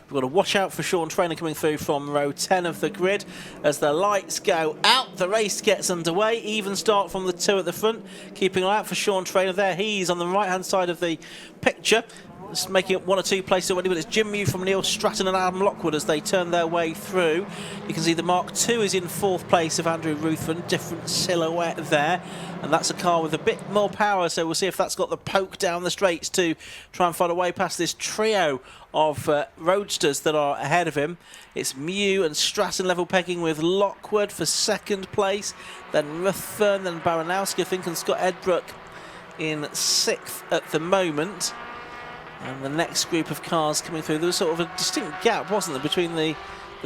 We've got to watch out for Sean Trainer coming through from row 10 of the grid. As the lights go out, the race gets underway. Even start from the 2 at the front. Keeping an eye out for Sean Trainer there. He's on the right-hand side of the picture. Just making up 1 or 2 places already, but it's Jim Mew from Neil Stratton and Adam Lockwood as they turn their way through. You can see the Mark II is in 4th place of Andrew Ruthven, different silhouette there, and that's a car with a bit more power, so we'll see if that's got the poke down the straights to try and find a way past this trio of roadsters that are ahead of him. It's Mew and Stratton level pegging with Lockwood for 2nd place, then Ruthven, then Baranowski, I think, and Scott Edbrook in 6th at the moment. And the next group of cars coming through, there was sort of a distinct gap, wasn't there, between the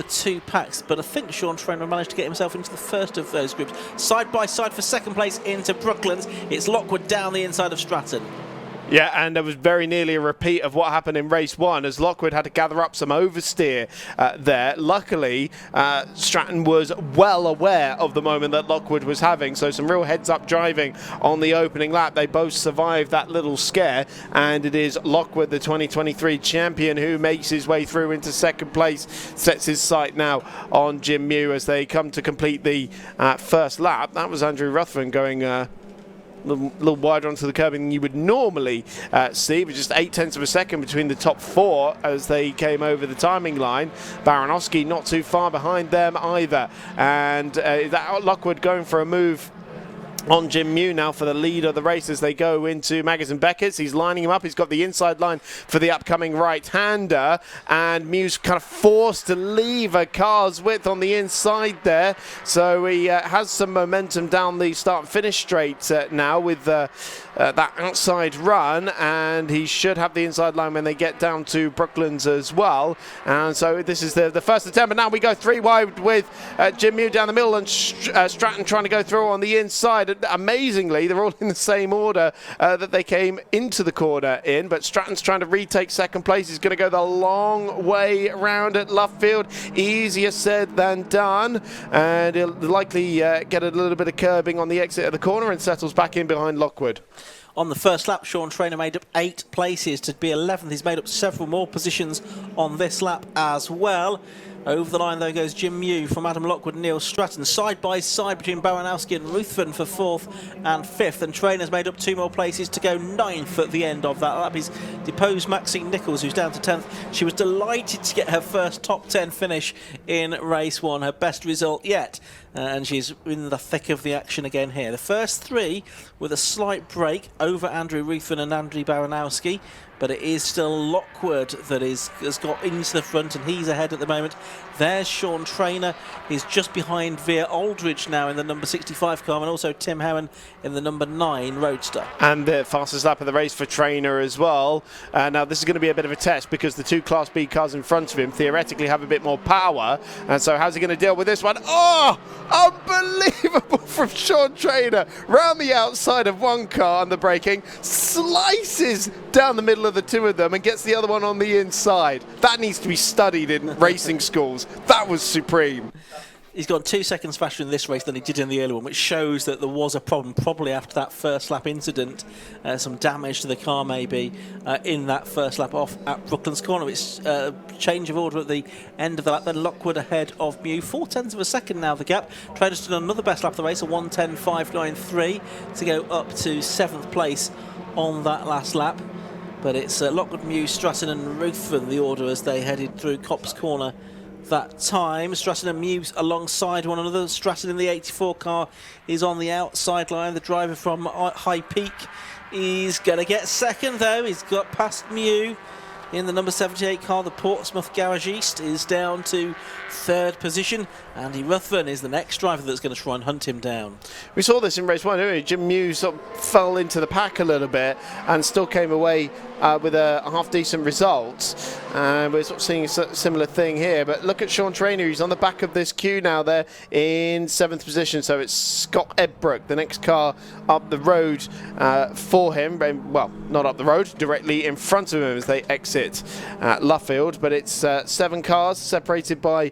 2 packs, but I think Sean Trainer managed to get himself into the first of those groups. Side by side for 2nd place into Brooklands. It's Lockwood down the inside of Stratton. Yeah, and there was very nearly a repeat of what happened in race 1 as Lockwood had to gather up some oversteer there. Luckily, Stratton was well aware of the moment that Lockwood was having, so some real heads-up driving on the opening lap. They both survived that little scare, and it is Lockwood, the 2023 champion, who makes his way through into 2nd place, sets his sight now on Jim Mew as they come to complete the first lap. That was Andrew Ruthven going little wider onto the curbing than you would normally see, but just 0.8 of a second between the top 4 as they came over the timing line. Baranowski not too far behind them either, and that Lockwood going for a move on Jim Mew now for the lead of the race as they go into Maggers and Beckett's. He's lining him up. He's got the inside line for the upcoming right-hander, and Mew's kind of forced to leave a car's width on the inside there. So he has some momentum down the start and finish straight now with that outside run, and he should have the inside line when they get down to Brooklands as well. And so this is the first attempt, and now we go 3 wide with Jim Mew down the middle and Stratton trying to go through on the inside. Amazingly, they're all in the same order that they came into the corner in, but Stratton's trying to retake 2nd place. He's going to go the long way around at Luffield. Easier said than done, and he'll likely get a little bit of curbing on the exit of the corner and settles back in behind Lockwood. On the first lap, Sean Trainer made up 8 places to be 11th. He's made up several more positions on this lap as well. Over the line, though, goes Jim Mew from Adam Lockwood and Neil Stratton. Side by side between Baranowski and Ruthven for 4th and 5th. And Trainer's made up 2 more places to go 9th at the end of that lap. He's deposed Maxine Nichols, who's down to 10th. She was delighted to get her first top 10 finish in race 1, her best result yet. And she's in the thick of the action again here. The first 3 with a slight break over Andrew Ruthven and Andrew Baranowski, but it is still Lockwood that has got into the front, and he's ahead at the moment. There's Sean Trainer. He's just behind Veer Aldridge now in the number 65 car, and also Tim Howen in the number 9 Roadster. And the fastest lap of the race for Trainer as well. Now this is going to be a bit of a test because the 2 Class B cars in front of him theoretically have a bit more power, and so how's he going to deal with this one? Oh, unbelievable from Sean Trainer, round the outside of one car on the braking, slices down the middle of the 2 of them and gets the other one on the inside. That needs to be studied in racing schools. That was supreme. He's gone 2 seconds faster in this race than he did in the early one, which shows that there was a problem probably after that first lap incident. Some damage to the car maybe in that first lap off at Brooklands Corner. It's change of order at the end of the lap. Then Lockwood ahead of Mew. 0.4 of a second now the gap. Trader's done another best lap of the race, a 1:10.593 to go up to 7th place on that last lap. But it's Lockwood, Mew, Stratton and Ruthven the order as they headed through Copse Corner that time. Stratton and Mew alongside one another. Stratton in the 84 car is on the outside line. The driver from High Peak is going to get 2nd though. He's got past Mew. In the number 78 car, the Portsmouth Garage East is down to 3rd position. Andy Ruthven is the next driver that's going to try and hunt him down. We saw this in race 1, didn't we? Jim Mew sort of fell into the pack a little bit and still came away with a half-decent result. We're sort of seeing a similar thing here. But look at Sean Trainer. He's on the back of this queue now there in 7th position. So it's Scott Edbrook, the next car up the road for him. Well, not up the road, directly in front of him as they exit it at Luffield, but it's 7 cars separated by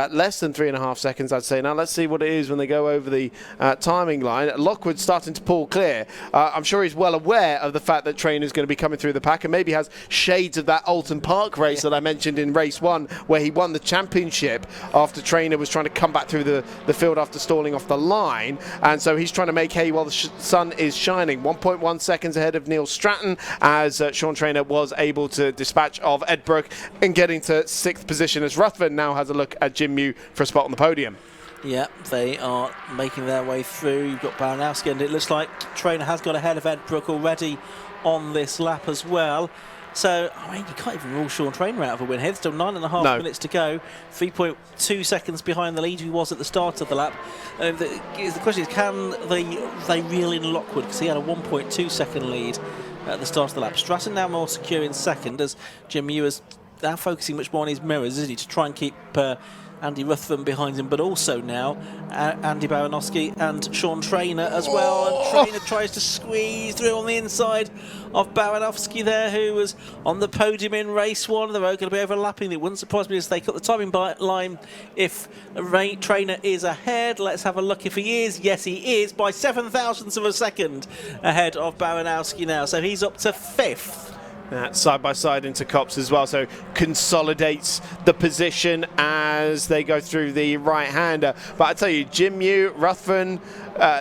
less than 3.5 seconds, I'd say. Now let's see what it is when they go over the timing line. Lockwood's starting to pull clear. I'm sure he's well aware of the fact that Trainer's going to be coming through the pack, and maybe has shades of that Alton Park race that I mentioned in race 1, where he won the championship after Trainer was trying to come back through the field after stalling off the line, and so he's trying to make hay while the sun is shining. 1.1 seconds ahead of Neil Stratton, as Sean Trainer was able to dispatch of Ed Brooke and getting to 6th position, as Ruthven now has a look at Jim Mew for a spot on the podium. Yeah, they are making their way through. You've got Baranowski, and it looks like Trainer has got ahead of Ed Brooke already on this lap as well. So, I mean, you can't even rule Sean Trainer out of a win here. Still 9.5 minutes to go. 3.2 seconds behind the lead he was at the start of the lap. The question is, can they reel in Lockwood? Because he had a 1.2 second lead at the start of the lap. Stratton now more secure in second, as Jim Mew is now focusing much more on his mirrors, isn't he, to try and keep Andy Ruthven behind him, but also now Andy Baranowski and Sean Trainer as well. And Trainer tries to squeeze through on the inside of Baranowski there, who was on the podium in race 1. They're all going to be overlapping. It wouldn't surprise me as they cut the timing line if Trainer is ahead. Let's have a look if he is. Yes, he is, by 7,000ths of a second ahead of Baranowski now. So he's up to 5th. Side by side into Copse as well, so consolidates the position as they go through the right-hander. But I tell you, Jim Mew, Ruthven,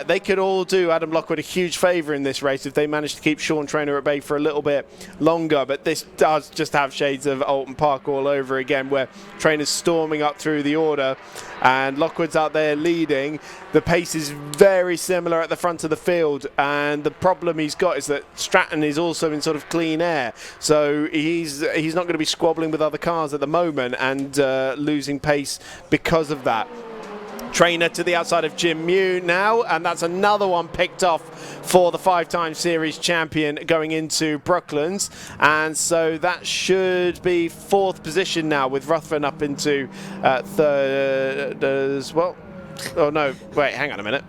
they could all do Adam Lockwood a huge favour in this race if they manage to keep Sean Trainer at bay for a little bit longer. But this does just have shades of Alton Park all over again, where Trainer's storming up through the order and Lockwood's out there leading. The pace is very similar at the front of the field, and the problem he's got is that Stratton is also in sort of clean air, so he's not going to be squabbling with other cars at the moment and losing pace because of that. Trainer to the outside of Jim Mew now, and that's another one picked off for the 5-time series champion going into Brooklands, and so that should be 4th position now, with Ruthven up into 3rd as well. Oh no, wait, hang on a minute.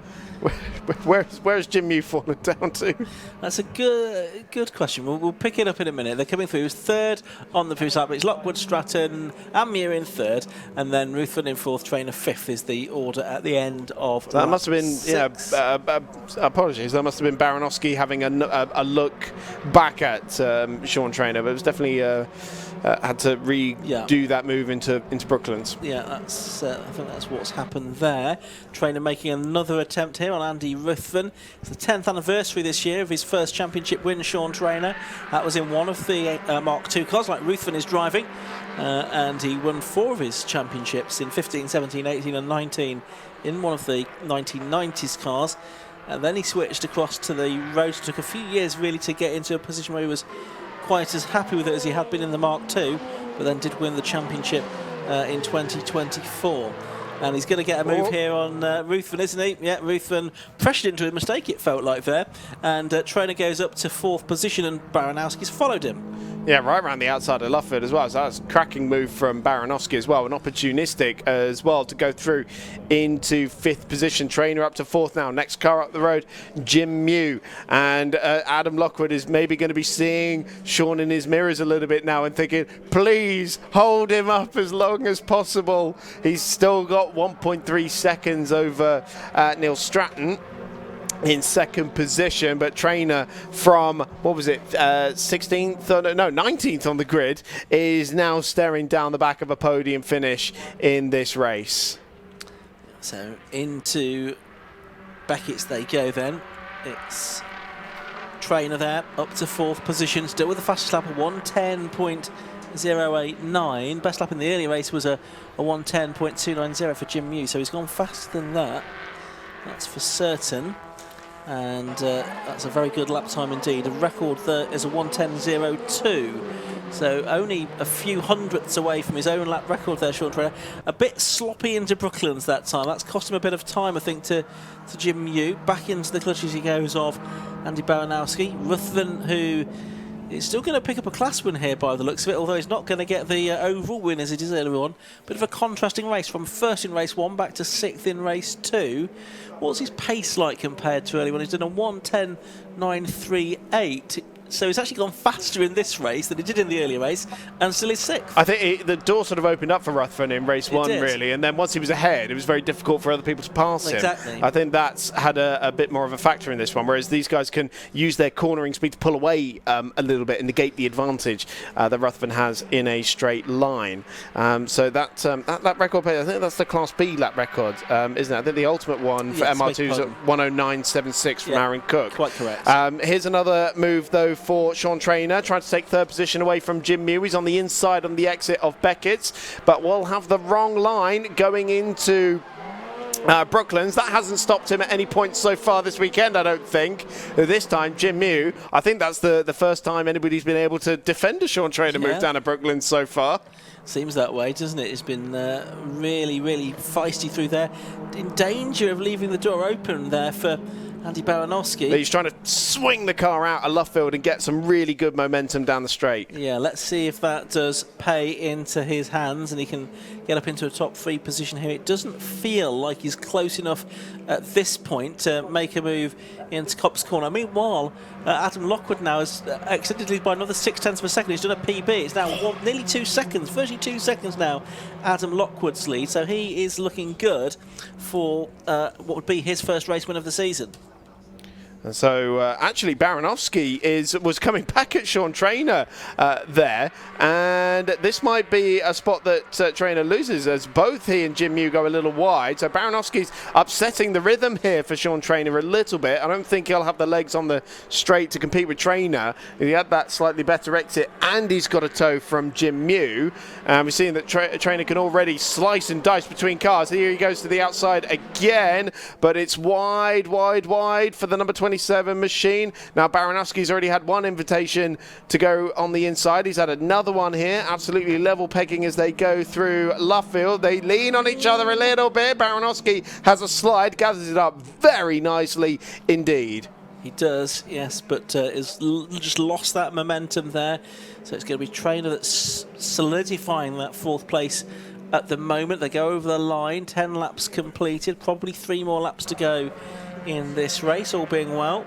Where's Jim Mew fallen down to? That's a good question. We'll pick it up in a minute. They're coming through. It's 3rd on the previous lap, but it's Lockwood, Stratton and Mew in 3rd, and then Ruthven in 4th, Trainer 5th is the order at the end of that. Must have been, apologies, that must have been Baranowski having a look back at Sean Trainer, but it was definitely had to redo that move into Brooklands. Yeah, that's I think that's what's happened there. Trainer making another attempt here on Andy Ruthven. It's the 10th anniversary this year of his first championship win, Sean Trainer. That was in one of the Mark II cars, like Ruthven is driving, and he won 4 of his championships in 15, 17, 18 and 19 in one of the 1990s cars. And then he switched across to the road. It took a few years really to get into a position where he was quite as happy with it as he had been in the Mark II, but then did win the championship in 2024. And he's going to get a move here on Ruthven, isn't he? Yeah, Ruthven pressured into a mistake, it felt like there. And Trainer goes up to 4th position, and Baranowski's followed him. Yeah, right around the outside of Luffield as well. So that's a cracking move from Baranowski as well, and opportunistic as well to go through into 5th position. Trainer up to 4th now. Next car up the road, Jim Mew. And Adam Lockwood is maybe going to be seeing Sean in his mirrors a little bit now and thinking, please hold him up as long as possible. He's still got 1.3 seconds over Neil Stratton in 2nd position, but Trainer from, what was it, 16th, no, 19th on the grid, is now staring down the back of a podium finish in this race. So into Beckett's they go then. It's Trainer there, up to 4th position, still with the fastest lap of 1:10.089. Best lap in the early race was a 1:10.290 for Jim Mew, so he's gone faster than that, that's for certain. And that's a very good lap time indeed. A record there is a 1:10.02, so only a few hundredths away from his own lap record there, Sean Trainer. A bit sloppy into Brooklands that time. That's cost him a bit of time, I think, to Jim Mew. Back into the clutches he goes of Andy Baranowski. Ruthven, who is still going to pick up a class win here by the looks of it, although he's not going to get the overall win as it is earlier on. Bit of a contrasting race, from 1st in race 1 back to 6th in race 2. What's his pace like compared to earlier on? He's done a 1:10.938. So he's actually gone faster in this race than he did in the earlier race, and still is 6th. I think the door sort of opened up for Rutherford in race 1, did. really, and then once he was ahead, it was very difficult for other people to pass him. Exactly. I think that's had a bit more of a factor in this one, whereas these guys can use their cornering speed to pull away a little bit and negate the advantage that Rutherford has in a straight line. So that record, I think that's the Class B lap record, isn't it? I think the ultimate one for MR2 is at 109.76 from Aaron Cook. Quite correct. Here's another move, though, for Sean Traynor, trying to take 3rd position away from Jim Mew. He's on the inside on the exit of Beckett's, but will have the wrong line going into Brooklands. That hasn't stopped him at any point so far this weekend, I don't think. This time, Jim Mew, I think that's the first time anybody's been able to defend a Sean Traynor move down at Brooklands so far. Seems that way, doesn't it? It's been really, really feisty through there. In danger of leaving the door open there for Andy Baranowski. But he's trying to swing the car out of Luffield and get some really good momentum down the straight. Yeah, let's see if that does pay into his hands and he can get up into a top 3 position here. It doesn't feel like he's close enough at this point to make a move into Copse Corner. Meanwhile, Adam Lockwood now has exceeded by another 0.6 of a second. He's done a PB. It's now nearly 2 seconds, virtually 2 seconds now, Adam Lockwood's lead. So he is looking good for what would be his first race win of the season. And so actually Baranowski was coming back at Sean Traynor there, and this might be a spot that Traynor loses as both he and Jim Mew go a little wide. So Baranowski's upsetting the rhythm here for Sean Traynor a little bit. I don't think he'll have the legs on the straight to compete with Traynor. He had that slightly better exit, and he's got a tow from Jim Mew. We're seeing that Traynor can already slice and dice between cars. Here he goes to the outside again, but it's wide for the number 27 machine. Now Baranowski's already had one invitation to go on the inside. He's had another one here, absolutely level pegging as they go through Luffield. They lean on each other a little bit. Baranowski has a slide, gathers it up very nicely indeed. He does, yes, but has just lost that momentum there. So it's going to be Traynor that's solidifying that 4th place at the moment. They go over the line, 10 laps completed, probably 3 more laps to go in this race, all being well.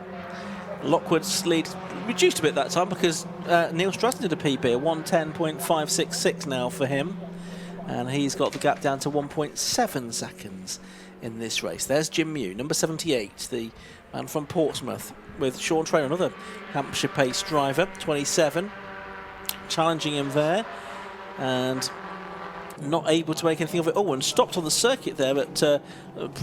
Lockwood's lead reduced a bit that time because Neil Stratton did a PB, a 1:10.566 now for him, and he's got the gap down to 1.7 seconds in this race. There's Jim Mew, number 78, the man from Portsmouth, with Sean Traynor, another Hampshire pace driver, 27, challenging him there, and not able to make anything of it. Oh, and stopped on the circuit there, but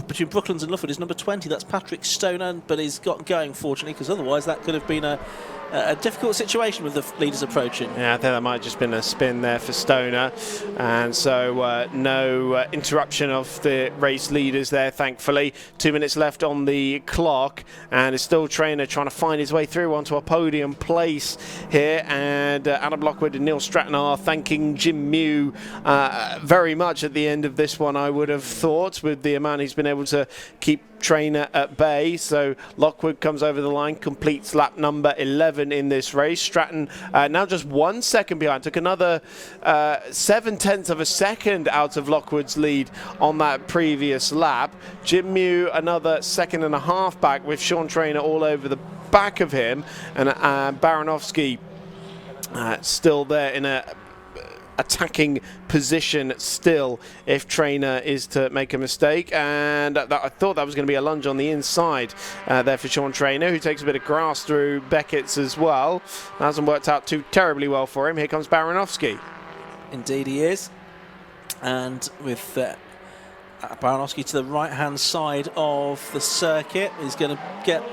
between Brooklands and Luffield is number 20. That's Patrick Stoner, but he's got going, fortunately, because otherwise that could have been a difficult situation with the leaders approaching. Yeah, I think that might have just been a spin there for Stoner, and so no interruption of the race leaders there, thankfully. 2 minutes left on the clock, and it's still Traynor trying to find his way through onto a podium place here, and Adam Lockwood and Neil Stratton are thanking Jim Mew very much at the end of this one, I would have thought, with the amount he's been able to keep Traynor at bay. So Lockwood comes over the line, completes lap number 11 in this race. Stratton now just 1 second behind, took another 0.7 of a second out of Lockwood's lead on that previous lap. Jim Mew another 1.5 seconds back, with Sean Traynor all over the back of him, and Baranowski still there in a attacking position still if Traynor is to make a mistake, and I thought that was going to be a lunge on the inside there for Sean Traynor, who takes a bit of grass through Beckett's as well. That hasn't worked out too terribly well for him. Here comes Baranowski. Indeed he is, and with Baranowski to the right hand side of the circuit, he's going to get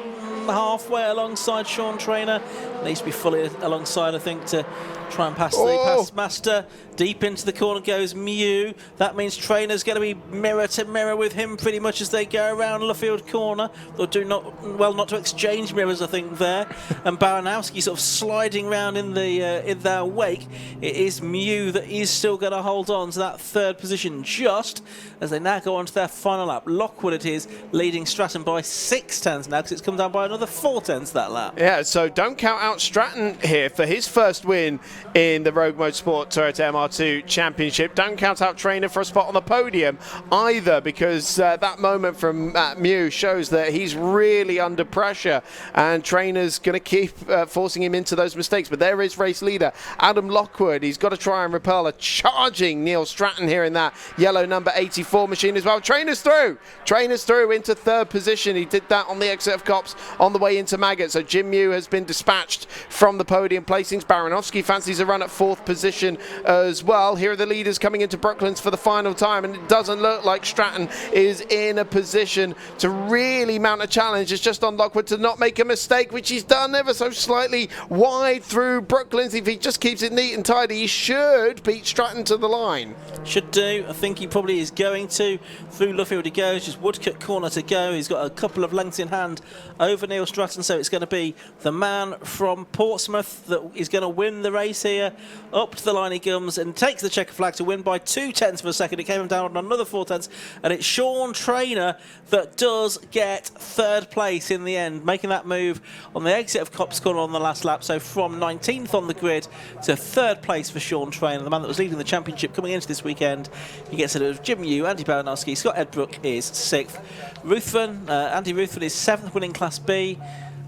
halfway alongside Sean Traynor. Needs to be fully alongside, I think, to try and pass the pass master. Deep into the corner goes Mew. That means Traynor's going to be mirror to mirror with him pretty much as they go around Luffield Corner. They'll do not to exchange mirrors, I think, there. And Baranowski sort of sliding around in their wake. It is Mew that is still going to hold on to that 3rd position just as they now go on to their final lap. Lockwood it is leading Stratton by 0.6 now, because it's come down by another 0.4 that lap. Yeah, so don't count out Stratton here for his first win in the Rogue Motorsport Toyota MR2 Championship. Don't count out Trainer for a spot on the podium either, because that moment from Matt Mew shows that he's really under pressure, and Trainer's going to keep forcing him into those mistakes. But there is race leader Adam Lockwood. He's got to try and repel a charging Neil Stratton here in that yellow number 84 machine as well. Trainer's through into third position. He did that on the exit of Cops on the way into Maggot. So Jim Mew has been dispatched from the podium placings. Baranowski fancies a run at fourth position as well. Here are the leaders coming into Brooklands for the final time, and it doesn't look like Stratton is in a position to really mount a challenge. It's just on Lockwood to not make a mistake, which he's done ever so slightly wide through Brooklands. If he just keeps it neat and tidy, he should beat Stratton to the line. Should do. I think he probably is going to. Through Luffield he goes, just Woodcut corner to go. He's got a couple of lengths in hand over Neil Stratton, so it's going to be the man from Portsmouth that is going to win the race here. Up to the line he comes and takes the checker flag to win by 2/10 of a second. It came him down on another 4/10, and it's Sean Trainer that does get third place in the end, making that move on the exit of Cops Corner on the last lap. So from 19th on the grid to third place for Sean Trainer, the man that was leading the championship coming into this weekend. He gets it of Jim Mew, Andy Baranowski, Scott Edbrook is 6th. Ruthven, Andy Ruthven is 7th, winning Class B.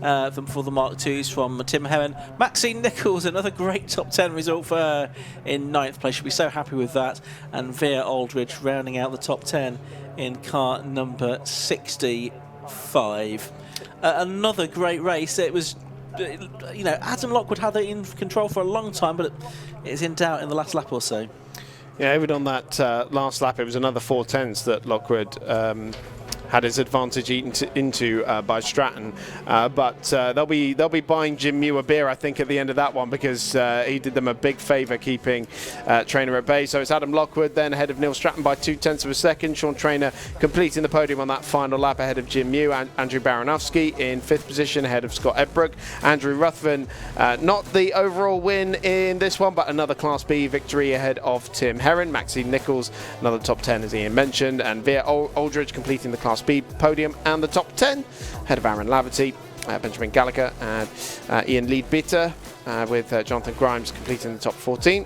For the Mark IIs from Tim Heron. Maxine Nichols, another great top 10 result for her in 9th place. She'll be so happy with that. And Via Aldridge rounding out the top 10 in car number 65. Another great race. It was, you know, Adam Lockwood had it in control for a long time, but it is in doubt in the last lap or so. Yeah, even on that last lap, it was another 4/10s that Lockwood had his advantage eaten into by Stratton, but they'll be buying Jim Mew a beer, I think, at the end of that one, because he did them a big favour keeping Trainer at bay. So it's Adam Lockwood then ahead of Neil Stratton by 2/10 of a second. Sean Trainer completing the podium on that final lap ahead of Jim Mew. And Andrew Baranowski in 5th position ahead of Scott Edbrook. Andrew Ruthven, not the overall win in this one, but another Class B victory ahead of Tim Heron. Maxine Nichols, another top 10 as Ian mentioned, and Via Aldridge completing the Class B podium and the top 10 ahead of Aaron Laverty, Benjamin Gallagher and Ian Leadbitter, with Jonathan Grimes completing the top 14.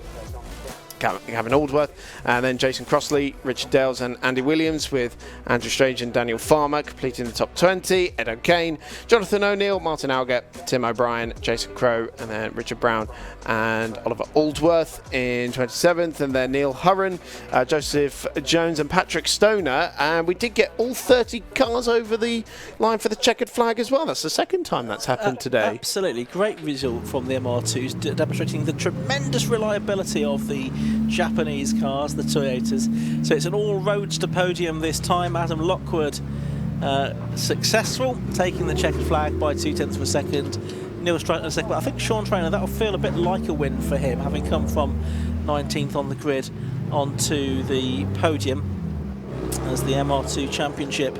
Gavin Aldworth, and then Jason Crossley, Richard Dales and Andy Williams, with Andrew Strange and Daniel Farmer completing the top 20, Ed O'Kane, Jonathan O'Neill, Martin Algett, Tim O'Brien, Jason Crow, and then Richard Brown and Oliver Aldworth in 27th, and then Neil Hurren, Joseph Jones and Patrick Stoner. And we did get all 30 cars over the line for the checkered flag as well. That's the second time that's happened today. Absolutely, great result from the MR2s, demonstrating the tremendous reliability of the Japanese cars, the Toyotas. So it's an all roads to podium this time. Adam Lockwood successful, taking the checkered flag by 2/10 of a second. Neil Stratton second, but I think Sean Trainer, that'll feel a bit like a win for him, having come from 19th on the grid onto the podium, as the MR2 Championship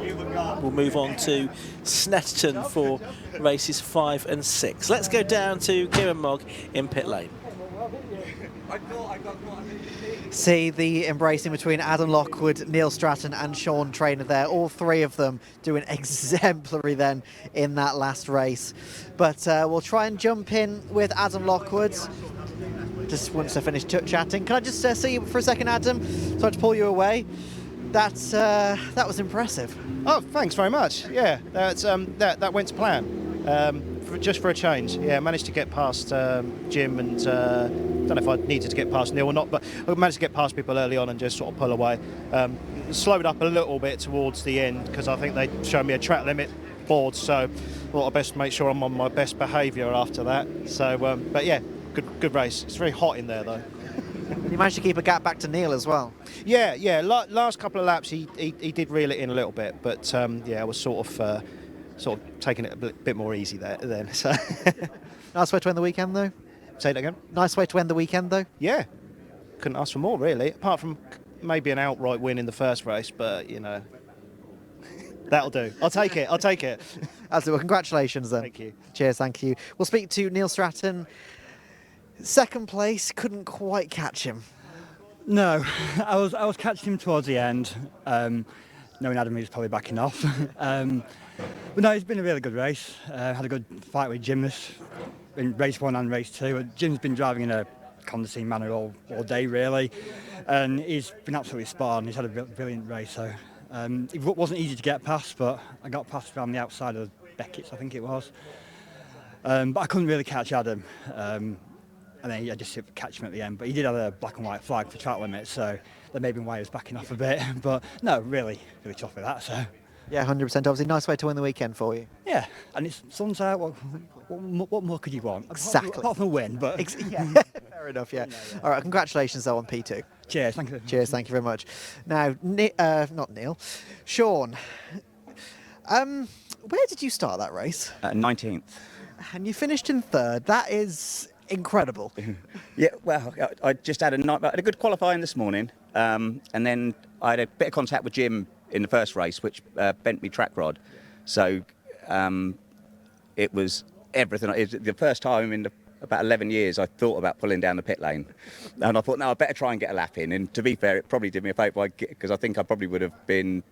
will move on to Snetterton for races 5 and 6. Let's go down to Kieran Mogg in pit lane. See the embracing between Adam Lockwood, Neil Stratton and Sean Trainer there. All three of them doing exemplary then in that last race. But we'll try and jump in with Adam Lockwood. Just once I finish chatting. Can I just see you for a second, Adam? Sorry to pull you away. That was impressive. Oh, thanks very much. Yeah, that went to plan. Just for a change. Yeah, managed to get past Jim, and don't know if I needed to get past Neil or not, but I managed to get past people early on and just sort of pull away. Slowed up a little bit towards the end because I think they showed me a track limit board, so I thought I'd best make sure I'm on my best behaviour after that. So, but yeah, good race. It's very hot in there though. You managed to keep a gap back to Neil as well. Yeah. Last couple of laps he did reel it in a little bit, but yeah, I was sort of taking it a bit more easy there then. So. Nice way to end the weekend though. Say that again? Nice way to end the weekend though. Yeah, couldn't ask for more really, apart from maybe an outright win in the first race, but you know, that'll do. I'll take it. Absolutely. Well, congratulations then. Thank you. Cheers, thank you. We'll speak to Neil Stratton. Second place, couldn't quite catch him. No, I was catching him towards the end, knowing Adam was probably backing off. But no, it's been a really good race. Had a good fight with Jim in race 1 and race 2. Jim's been driving in a condescending manner all day, really. And he's been absolutely spot on. He's had a brilliant race. So it wasn't easy to get past, but I got past around the outside of Beckett's, I think it was. But I couldn't really catch Adam. And then I just catch him at the end. But he did have a black and white flag for track limits, so that may have been why he was backing off a bit. But no, really tough with that. So. Yeah, 100%. Obviously, nice way to win the weekend for you. Yeah, and it's sun's out. What more could you want? Exactly. Apart from a win, but Yeah, fair enough. Yeah. All right. Congratulations, though, on P2. Cheers. Thank you. Cheers. Thank you very much. Now, not Neil, Sean. Where did you start that race? 19th. And you finished in third. That is incredible. Yeah, well, I just had I had a good qualifying this morning, and then I had a bit of contact with Jim in the first race, which bent me track rod. So it was everything. It was the first time in about 11 years I thought about pulling down the pit lane. And I thought, no, I better try and get a lap in. And to be fair, it probably did me a favour, because I think I probably would have been,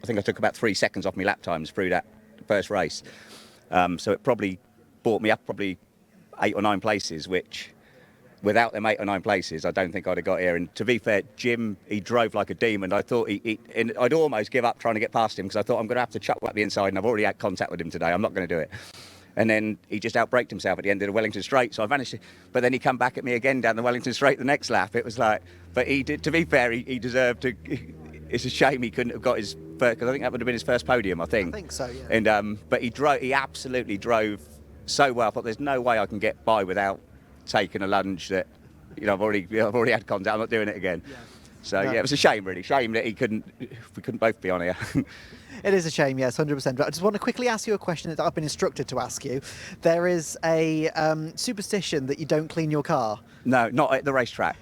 I think I took about 3 seconds off my lap times through that first race. So it probably brought me up probably 8 or 9 places, which without them 8 or 9 places, I don't think I'd have got here. And to be fair, Jim, he drove like a demon. I thought and I'd almost give up trying to get past him, because I thought I'm going to have to chuck up the inside, and I've already had contact with him today. I'm not going to do it. And then he just outbraked himself at the end of the Wellington Straight, so I managed to. But then he come back at me again down the Wellington Straight the next lap. It was like, but he did. To be fair, he deserved to. It's a shame he couldn't have got his first, because I think that would have been his first podium. I think so. Yeah. And but he absolutely drove so well. I thought there's no way I can get by without taking a lunge that, you know, I've already had contact. I'm not doing it again. Yeah. So yeah, it was a shame, really. Shame that we couldn't both be on here. It is a shame, yes, 100%. But I just want to quickly ask you a question that I've been instructed to ask you. There is a superstition that you don't clean your car. No, not at the racetrack.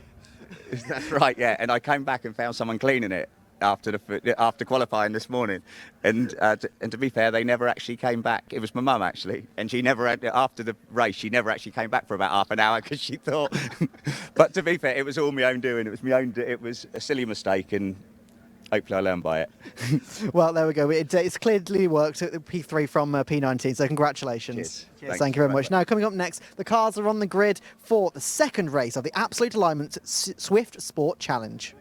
That's right, yeah. And I came back and found someone cleaning it after qualifying this morning. And to be fair, they never actually came back. It was my mum, actually. And she never, after the race, she never actually came back for about half an hour, because she thought. But to be fair, it was all my own doing. It was a silly mistake, and hopefully I learned by it. Well, there we go. It's clearly worked at P3 from P19, so congratulations. Cheers. Thank you very much. Now, coming up next, the cars are on the grid for the second race of the Absolute Alignment Swift Sport Challenge.